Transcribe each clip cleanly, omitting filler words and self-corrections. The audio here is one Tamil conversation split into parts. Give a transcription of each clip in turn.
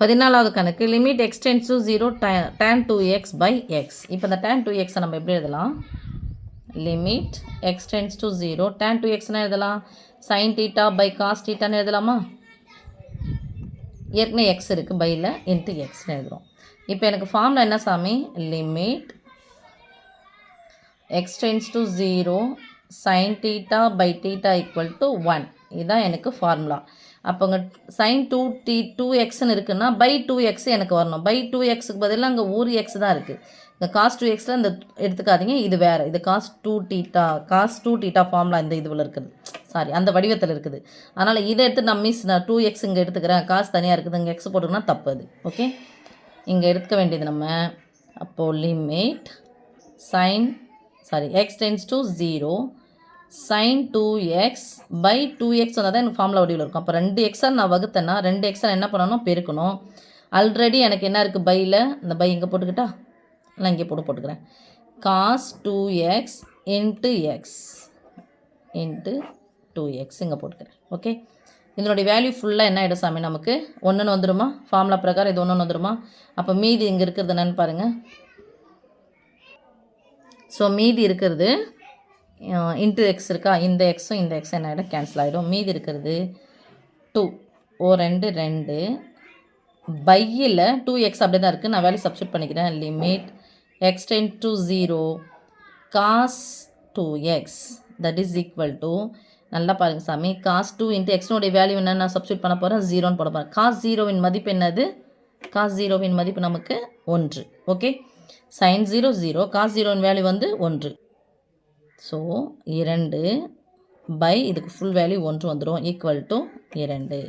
14வது கணக்கு limit x tends to 0 tan 2x by x. இப்போ இந்த tan 2x நம்ம எப்படி எழுதலாம்? Limit x tends to 0 tan 2xனா எழுதலாம் sin θ by cos θன்னு எழுதலாமா? ஏற்கனவே x இருக்குது பையில் இன்ட்டு எக்ஸ்னு எழுதுகிறோம். இப்போ எனக்கு ஃபார்முலா என்ன சாமி? Limit x tends to 0 sin θ by θ equal to 1. இதுதான் எனக்கு ஃபார்முலா. அப்போங்க sin 2xன்னு இருக்குன்னா பை 2x எனக்கு வரணும். பை 2xக்கு பதிலாக அங்கே ஒரு எக்ஸ் தான் இருக்குது. இந்த காஸ் 2xல இந்த எடுத்துக்காதீங்க, இது வேறு. இது காஸ் 2θ ஃபார்முலா இந்த இதுவில் இருக்குது, சாரி அந்த வடிவத்தில் இருக்குது. அதனால் இதை எடுத்து நான் நான் 2x இங்கே எடுத்துக்கிறேன், காசு தனியாக இருக்குது, இங்கே எக்ஸ் போட்டுக்கன்னா தப்பு அது. ஓகே, இங்கே எடுத்துக்க வேண்டியது நம்ம. அப்போது limit x tends to 0 sin 2x by 2x வந்தால் தான் எனக்கு ஃபார்முலா வடிவில் இருக்கும். அப்போ 2x நான் வகுத்தேன்னா 2x என்ன பண்ணணும்? பெருக்கணும். ஆல்ரெடி எனக்கு என்ன இருக்குது பையில்? இந்த பை இங்கே போட்டுக்கிட்டா, நான் இங்கே போட்டுக்கிறேன். Cos 2x into X into 2x இங்கே போட்டுக்கிறேன். ஓகே, இதனுடைய வேல்யூ ஃபுல்லாக என்ன ஆகிடும் சாமி? நமக்கு 1ன்னு வந்துடுமா? ஃபார்முலா பிரகாரம் இது 1ன்னு வந்துடுமா? அப்போ மீதி இங்கே இருக்கிறது என்னன்னு பாருங்கள். ஸோ மீதி இருக்கிறது இன்ட்டு எக்ஸ் இருக்கா, இந்த எக்ஸும் இந்த எக்ஸும் என்ன ஆகிடும்? கேன்சல் ஆகிடும். மீதி இருக்கிறது 2 2 பையில் 2x அப்படி தான் இருக்குது. நான் வேல்யூ சப்ஸ்டியூட் பண்ணிக்கிறேன். Limit x tends to 0 cos 2x that is equal to, நல்லா பாருங்கள் சாமி, cos 2 இன்ட்டு எக்ஸ்னுடைய வேல்யூ என்ன நான் சப்ஸ்டியூட் பண்ண போகிறேன்? 0ன்னு போட போகிறேன். cos 0வின் மதிப்பு என்னது? cos 0வின் மதிப்பு நமக்கு 1. ஓகே, sin 0 0, cos 0வின் வேல்யூ வந்து 1. ஸோ 2 பை இதுக்கு ஃபுல் வேல்யூ 1 வந்துடும், ஈக்குவல் டு 2.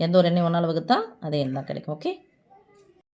எந்த ஒரு எண்ணெய் ஒன்றால் வகுத்தா அதே எண் தான் கிடைக்கும். ஓகே.